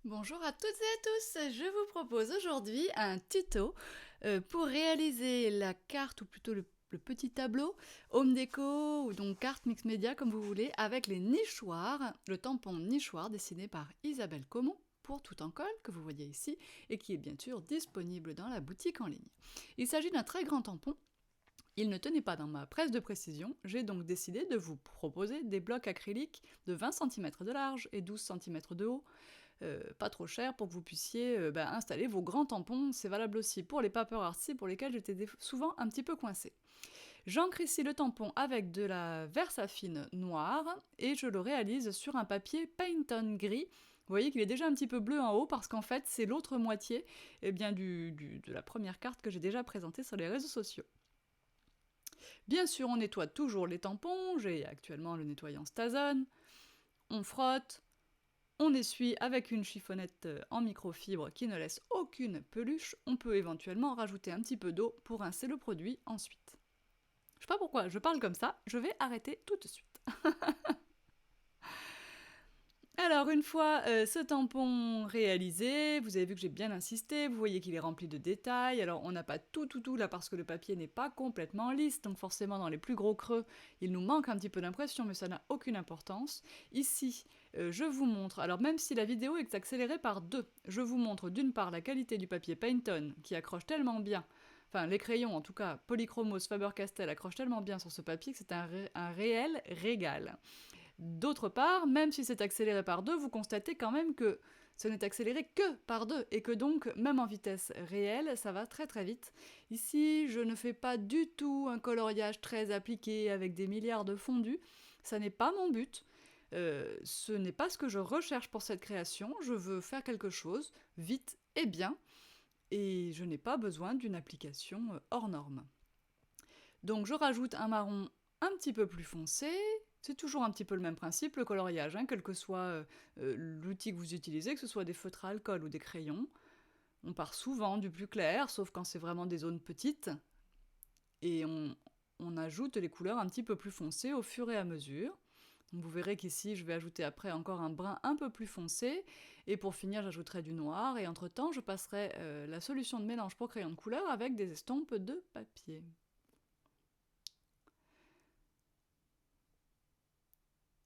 Bonjour à toutes et à tous, je vous propose aujourd'hui un tuto pour réaliser la carte ou plutôt le petit tableau Home Déco ou donc carte mix média comme vous voulez avec les nichoirs, le tampon nichoir dessiné par Isabelle Comont pour tout en colle que vous voyez ici et qui est bien sûr disponible dans la boutique en ligne. Il s'agit d'un très grand tampon. Il ne tenait pas dans ma presse de précision, j'ai donc décidé de vous proposer des blocs acryliques de 20 cm de large et 12 cm de haut, pas trop cher pour que vous puissiez installer vos grands tampons. C'est valable aussi pour les paper artsy pour lesquels j'étais souvent un petit peu coincée. J'ancre ici le tampon avec de la Versafine noire et je le réalise sur un papier Painton gris. Vous voyez qu'il est déjà un petit peu bleu en haut parce qu'en fait c'est l'autre moitié de la première carte que j'ai déjà présentée sur les réseaux sociaux. Bien sûr, on nettoie toujours les tampons, j'ai actuellement le nettoyant Stazone, on frotte, on essuie avec une chiffonnette en microfibre qui ne laisse aucune peluche. On peut éventuellement rajouter un petit peu d'eau pour rincer le produit ensuite. Je sais pas pourquoi je parle comme ça, je vais arrêter tout de suite. Alors une fois ce tampon réalisé, vous avez vu que j'ai bien insisté, vous voyez qu'il est rempli de détails. Alors on n'a pas tout là parce que le papier n'est pas complètement lisse, donc forcément dans les plus gros creux, il nous manque un petit peu d'impression, mais ça n'a aucune importance. Ici, je vous montre, alors même si la vidéo est accélérée par 2, je vous montre d'une part la qualité du papier Painton qui accroche tellement bien, enfin les crayons en tout cas, Polychromos Faber-Castell accrochent tellement bien sur ce papier que c'est un réel régal. D'autre part, même si c'est accéléré par 2, vous constatez quand même que ce n'est accéléré que par 2, et que donc, même en vitesse réelle, ça va très très vite. Ici, je ne fais pas du tout un coloriage très appliqué avec des milliards de fondus, ça n'est pas mon but. Ce n'est pas ce que je recherche pour cette création, je veux faire quelque chose vite et bien, et je n'ai pas besoin d'une application hors norme. Donc je rajoute un marron un petit peu plus foncé. C'est toujours un petit peu le même principe, le coloriage, hein, quel que soit l'outil que vous utilisez, que ce soit des feutres à alcool ou des crayons. On part souvent du plus clair, sauf quand c'est vraiment des zones petites, et on ajoute les couleurs un petit peu plus foncées au fur et à mesure. Donc vous verrez qu'ici, je vais ajouter après encore un brun un peu plus foncé, et pour finir, j'ajouterai du noir, et entre-temps, je passerai la solution de mélange pour crayon de couleur avec des estampes de papier.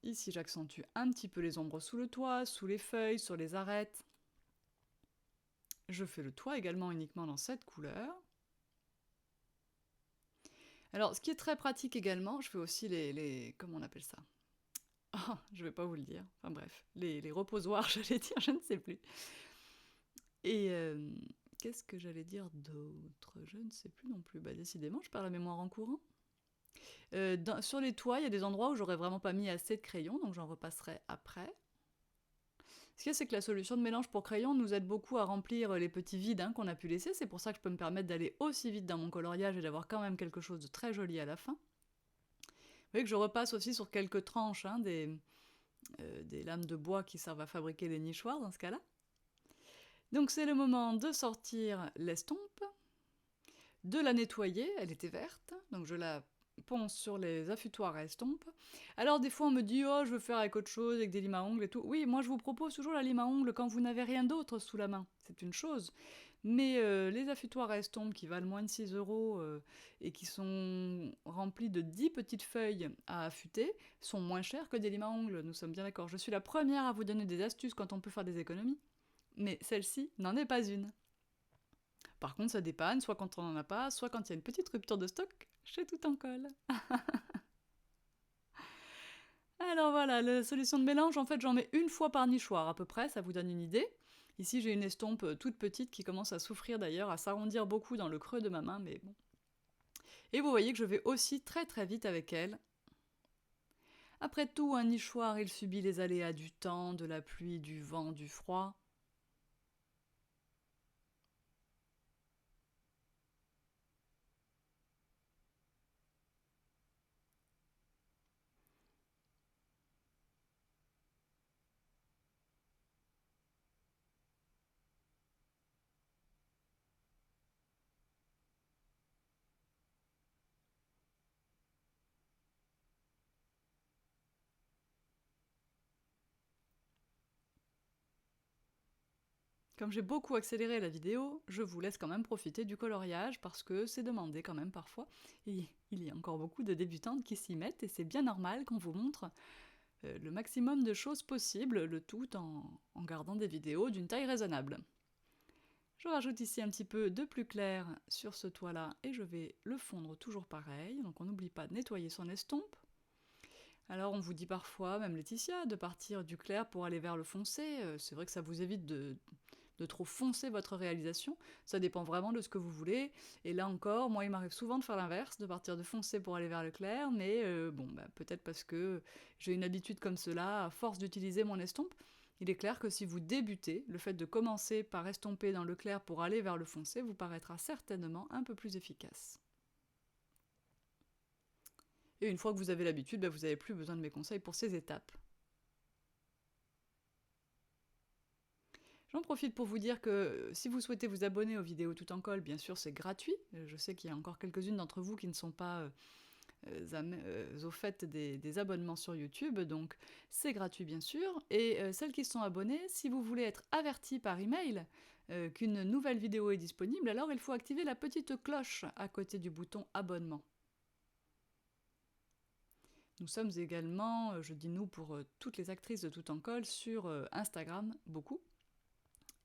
Ici, j'accentue un petit peu les ombres sous le toit, sous les feuilles, sur les arêtes. Je fais le toit également uniquement dans cette couleur. Alors, ce qui est très pratique également, je fais aussi comment on appelle ça? Oh, je vais pas vous le dire. Enfin bref, les reposoirs, j'allais dire, je ne sais plus. Et qu'est-ce que j'allais dire d'autre? Je ne sais plus non plus. Bah décidément, je perds la mémoire en courant. Sur les toits, il y a des endroits où j'aurais vraiment pas mis assez de crayons, donc j'en repasserai après. Ce qu'il y a, c'est que la solution de mélange pour crayon nous aide beaucoup à remplir les petits vides hein, qu'on a pu laisser, c'est pour ça que je peux me permettre d'aller aussi vite dans mon coloriage et d'avoir quand même quelque chose de très joli à la fin. Vous voyez que je repasse aussi sur quelques tranches, hein, des lames de bois qui servent à fabriquer les nichoirs dans ce cas-là. Donc c'est le moment de sortir l'estompe, de la nettoyer, elle était verte, donc je la ponce sur les affûtoirs à estompe. Alors des fois on me dit oh je veux faire avec autre chose, avec des limes à ongles et tout. Oui, moi je vous propose toujours la lime à ongles quand vous n'avez rien d'autre sous la main, c'est une chose. Mais les affûtoirs à estompe qui valent moins de 6 € et qui sont remplis de 10 petites feuilles à affûter sont moins chers que des limes à ongles, nous sommes bien d'accord. Je suis la première à vous donner des astuces quand on peut faire des économies, mais celle-ci n'en est pas une. Par contre, ça dépanne, soit quand on n'en a pas, soit quand il y a une petite rupture de stock chez Tout en Colle. Alors voilà, la solution de mélange, en fait, j'en mets une fois par nichoir à peu près, ça vous donne une idée. Ici, j'ai une estompe toute petite qui commence à souffrir d'ailleurs, à s'arrondir beaucoup dans le creux de ma main, mais bon. Et vous voyez que je vais aussi très très vite avec elle. Après tout, un nichoir, il subit les aléas du temps, de la pluie, du vent, du froid. Comme j'ai beaucoup accéléré la vidéo, je vous laisse quand même profiter du coloriage parce que c'est demandé quand même parfois. Et il y a encore beaucoup de débutantes qui s'y mettent et c'est bien normal qu'on vous montre le maximum de choses possibles, le tout en gardant des vidéos d'une taille raisonnable. Je rajoute ici un petit peu de plus clair sur ce toit-là et je vais le fondre toujours pareil. Donc on n'oublie pas de nettoyer son estompe. Alors on vous dit parfois, même Laetitia, de partir du clair pour aller vers le foncé. C'est vrai que ça vous évite de trop foncer votre réalisation. Ça dépend vraiment de ce que vous voulez. Et là encore, moi il m'arrive souvent de faire l'inverse, de partir de foncé pour aller vers le clair, mais peut-être parce que j'ai une habitude comme cela, à force d'utiliser mon estompe. Il est clair que si vous débutez, le fait de commencer par estomper dans le clair pour aller vers le foncé vous paraîtra certainement un peu plus efficace. Et une fois que vous avez l'habitude, vous n'avez plus besoin de mes conseils pour ces étapes. J'en profite pour vous dire que si vous souhaitez vous abonner aux vidéos tout en colle, bien sûr c'est gratuit. Je sais qu'il y a encore quelques-unes d'entre vous qui ne sont pas au fait des abonnements sur YouTube, donc c'est gratuit bien sûr. Et celles qui sont abonnées, si vous voulez être avertis par email qu'une nouvelle vidéo est disponible, alors il faut activer la petite cloche à côté du bouton abonnement. Nous sommes également, je dis nous pour toutes les actrices de Tout en colle, sur Instagram, beaucoup.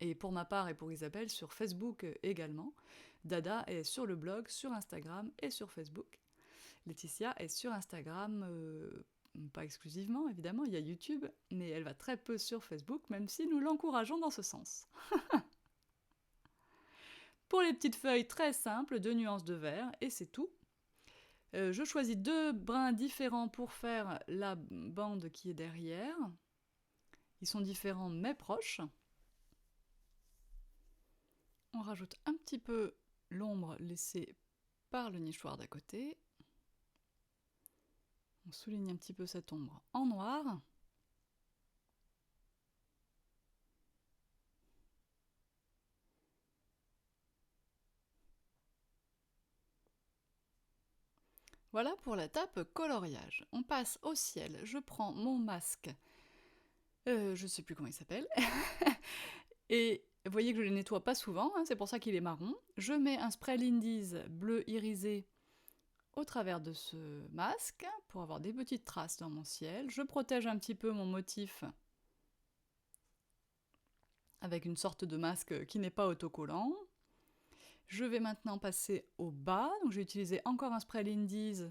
Et pour ma part et pour Isabelle, sur Facebook également. Dada est sur le blog, sur Instagram et sur Facebook. Laetitia est sur Instagram, pas exclusivement évidemment, il y a YouTube, mais elle va très peu sur Facebook, même si nous l'encourageons dans ce sens. Pour les petites feuilles très simples, 2 nuances de vert, et c'est tout. Je choisis 2 brins différents pour faire la bande qui est derrière. Ils sont différents mais proches. On rajoute un petit peu l'ombre laissée par le nichoir d'à côté. On souligne un petit peu cette ombre en noir. Voilà pour la tape coloriage. On passe au ciel. Je prends mon masque, je sais plus comment il s'appelle, et vous voyez que je le nettoie pas souvent, hein, c'est pour ça qu'il est marron. Je mets un spray Lindy's bleu irisé au travers de ce masque pour avoir des petites traces dans mon ciel. Je protège un petit peu mon motif avec une sorte de masque qui n'est pas autocollant. Je vais maintenant passer au bas, donc j'ai utilisé encore un spray Lindy's.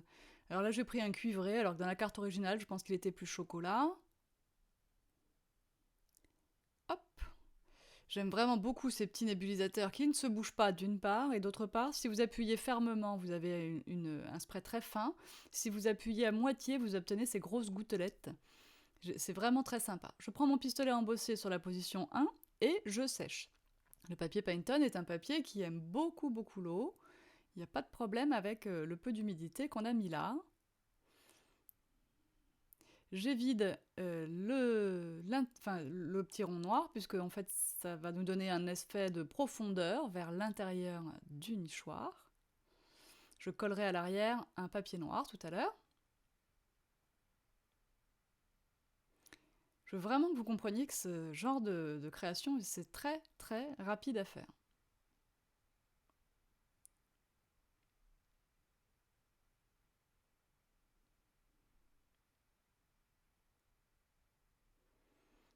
Alors là j'ai pris un cuivré, alors que dans la carte originale je pense qu'il était plus chocolat. Hop. J'aime vraiment beaucoup ces petits nébulisateurs qui ne se bougent pas d'une part, et d'autre part, si vous appuyez fermement, vous avez un spray très fin. Si vous appuyez à moitié, vous obtenez ces grosses gouttelettes. C'est vraiment très sympa. Je prends mon pistolet embossé sur la position 1 et je sèche. Le papier Pantone est un papier qui aime beaucoup l'eau. Il n'y a pas de problème avec le peu d'humidité qu'on a mis là. J'évide le petit rond noir, puisque en fait ça va nous donner un effet de profondeur vers l'intérieur du nichoir. Je collerai à l'arrière un papier noir tout à l'heure. Je veux vraiment que vous compreniez que ce genre de création, c'est très très rapide à faire.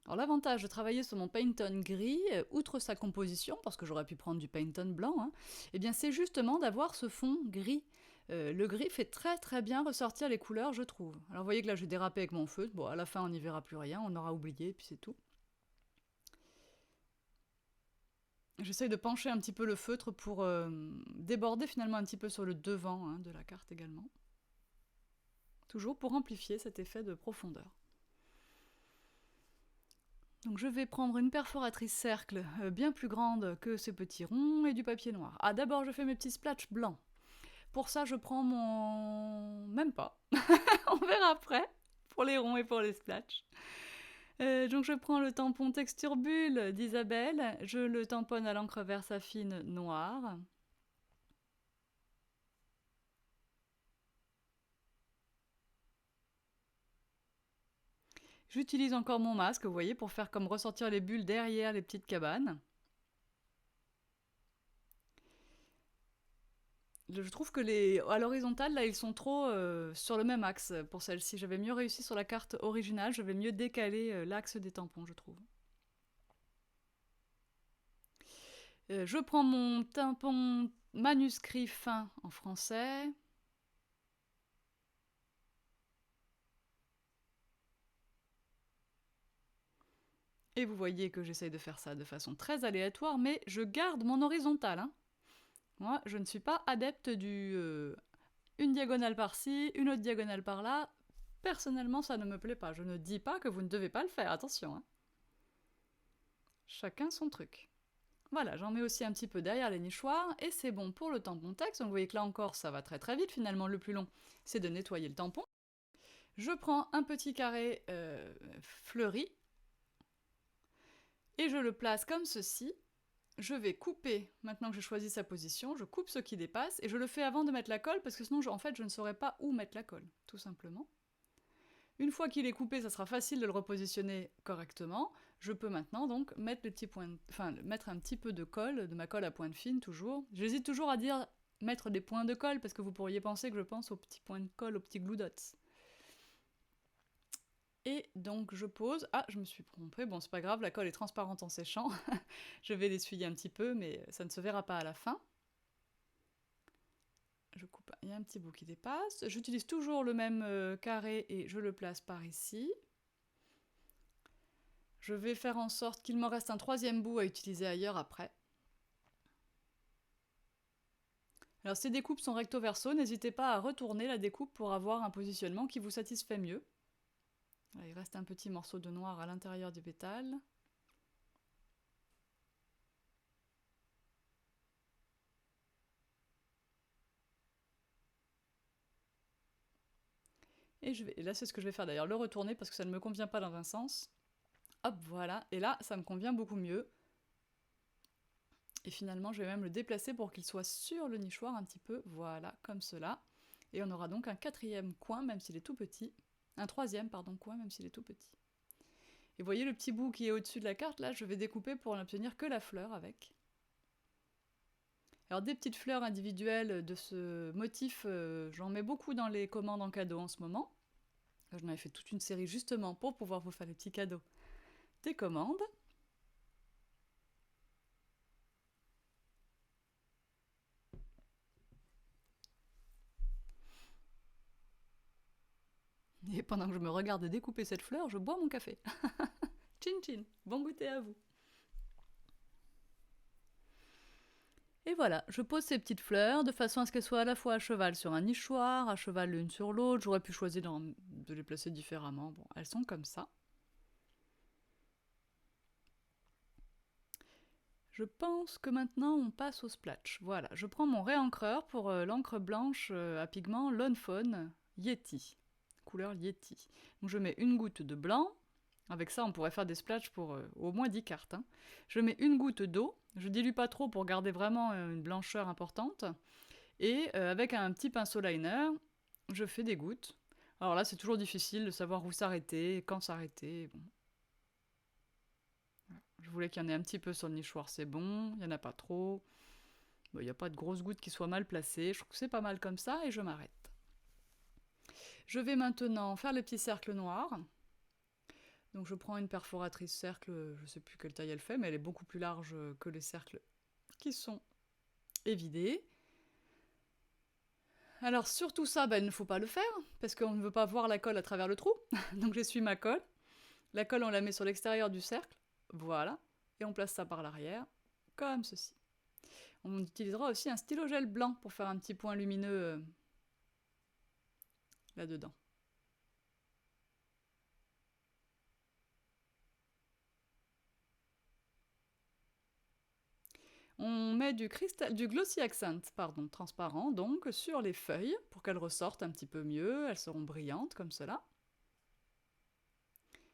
Alors l'avantage de travailler sur mon Pantone gris, outre sa composition, parce que j'aurais pu prendre du Pantone blanc, hein, eh bien c'est justement d'avoir ce fond gris. Le gris fait très très bien ressortir les couleurs, je trouve. Alors vous voyez que là j'ai dérapé avec mon feutre, bon à la fin on n'y verra plus rien, on aura oublié, et puis c'est tout. J'essaye de pencher un petit peu le feutre pour déborder finalement un petit peu sur le devant hein, de la carte également. Toujours pour amplifier cet effet de profondeur. Donc je vais prendre une perforatrice cercle bien plus grande que ces petits ronds et du papier noir. Ah d'abord je fais mes petits splatchs blancs. Pour ça je prends mon... même pas. On verra après pour les ronds et pour les splatchs. Donc je prends le tampon texture bulle d'Isabelle, je le tamponne à l'encre Versafine noire. J'utilise encore mon masque, vous voyez, pour faire comme ressortir les bulles derrière les petites cabanes. Je trouve que à l'horizontale, là, ils sont trop sur le même axe pour celle-ci. J'avais mieux réussi sur la carte originale, je vais mieux décaler l'axe des tampons, je trouve. Je prends mon tampon manuscrit fin en français. Et vous voyez que j'essaye de faire ça de façon très aléatoire, mais je garde mon horizontal. Hein. Moi, je ne suis pas adepte du une diagonale par-ci, une autre diagonale par-là. Personnellement, ça ne me plaît pas. Je ne dis pas que vous ne devez pas le faire, attention. Hein. Chacun son truc. Voilà, j'en mets aussi un petit peu derrière les nichoirs, et c'est bon pour le tampon texte. Donc vous voyez que là encore, ça va très très vite. Finalement, le plus long, c'est de nettoyer le tampon. Je prends un petit carré fleuri, et je le place comme ceci. Je vais couper, maintenant que j'ai choisi sa position, je coupe ce qui dépasse, et je le fais avant de mettre la colle, parce que sinon, en fait, je ne saurais pas où mettre la colle, tout simplement. Une fois qu'il est coupé, ça sera facile de le repositionner correctement. Je peux maintenant donc mettre, mettre un petit peu de colle, de ma colle à pointe fine toujours. J'hésite toujours à dire mettre des points de colle, parce que vous pourriez penser que je pense aux petits points de colle, aux petits glue dots. Et donc je pose... Ah, je me suis trompée, bon c'est pas grave, la colle est transparente en séchant. Je vais l'essuyer un petit peu, mais ça ne se verra pas à la fin. Je coupe, il y a un petit bout qui dépasse. J'utilise toujours le même carré et je le place par ici. Je vais faire en sorte qu'il me reste un troisième bout à utiliser ailleurs après. Alors ces découpes sont recto-verso, n'hésitez pas à retourner la découpe pour avoir un positionnement qui vous satisfait mieux. Là, il reste un petit morceau de noir à l'intérieur du pétale. Et là c'est ce que je vais faire d'ailleurs, le retourner parce que ça ne me convient pas dans un sens. Hop, voilà, et là ça me convient beaucoup mieux. Et finalement je vais même le déplacer pour qu'il soit sur le nichoir un petit peu, voilà, comme cela. Et on aura donc un quatrième coin, même s'il est tout petit. Un troisième, pardon, coin, même s'il est tout petit. Et vous voyez le petit bout qui est au-dessus de la carte, là, je vais découper pour n'obtenir que la fleur avec. Alors des petites fleurs individuelles de ce motif, j'en mets beaucoup dans les commandes en cadeau en ce moment. J'en avais fait toute une série justement pour pouvoir vous faire les petits cadeaux des commandes. Et pendant que je me regarde découper cette fleur, je bois mon café. Chin chin, bon goûter à vous. Et voilà, je pose ces petites fleurs de façon à ce qu'elles soient à la fois à cheval sur un nichoir, à cheval l'une sur l'autre. J'aurais pu choisir de les placer différemment. Bon, elles sont comme ça. Je pense que maintenant on passe au splash. Voilà, je prends mon réencreur pour l'encre blanche à pigment Lone Fawn Yeti, couleur Yeti. Donc je mets une goutte de blanc. Avec ça, on pourrait faire des splatchs pour au moins 10 cartes. Hein. Je mets une goutte d'eau. Je dilue pas trop pour garder vraiment une blancheur importante. Et avec un petit pinceau liner, je fais des gouttes. Alors là, c'est toujours difficile de savoir où s'arrêter, quand s'arrêter. Bon. Je voulais qu'il y en ait un petit peu sur le nichoir, c'est bon. Il n'y en a pas trop. Il n'y a pas de grosses gouttes qui soient mal placées. Je trouve que c'est pas mal comme ça et je m'arrête. Je vais maintenant faire les petits cercles noirs. Donc je prends une perforatrice cercle, je ne sais plus quelle taille elle fait, mais elle est beaucoup plus large que les cercles qui sont évidés. Alors sur tout ça, il ne faut pas le faire, parce qu'on ne veut pas voir la colle à travers le trou. Donc j'essuie ma colle. La colle, on la met sur l'extérieur du cercle. Voilà. Et on place ça par l'arrière, comme ceci. On utilisera aussi un stylo gel blanc pour faire un petit point lumineux là-dedans. On met du glossy accent, transparent, donc, sur les feuilles, pour qu'elles ressortent un petit peu mieux, elles seront brillantes, comme cela.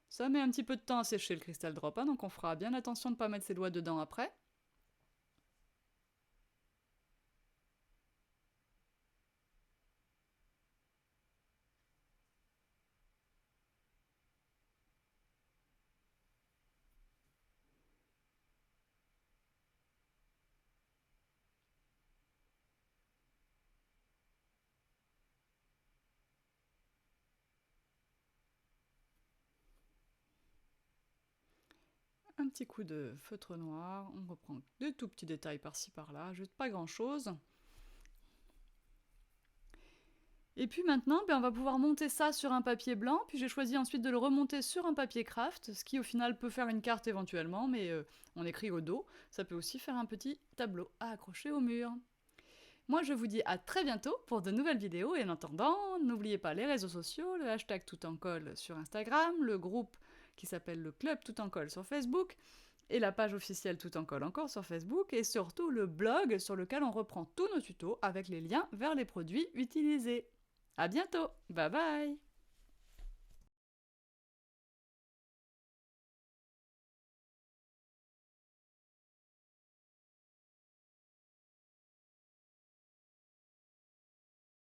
Ça met un petit peu de temps à sécher le cristal drop, hein, donc on fera bien attention de ne pas mettre ses doigts dedans après. un petit coup de feutre noir, on reprend des tout petits détails par-ci par-là, juste pas grand-chose. Et puis maintenant, on va pouvoir monter ça sur un papier blanc, puis j'ai choisi ensuite de le remonter sur un papier craft, ce qui au final peut faire une carte éventuellement, mais on écrit au dos. Ça peut aussi faire un petit tableau à accrocher au mur. Moi je vous dis à très bientôt pour de nouvelles vidéos, et en attendant, n'oubliez pas les réseaux sociaux, le hashtag Toutencolle sur Instagram, le groupe qui s'appelle le Club Toutencolle sur Facebook, et la page officielle Toutencolle encore sur Facebook, et surtout le blog sur lequel on reprend tous nos tutos avec les liens vers les produits utilisés. À bientôt, bye bye!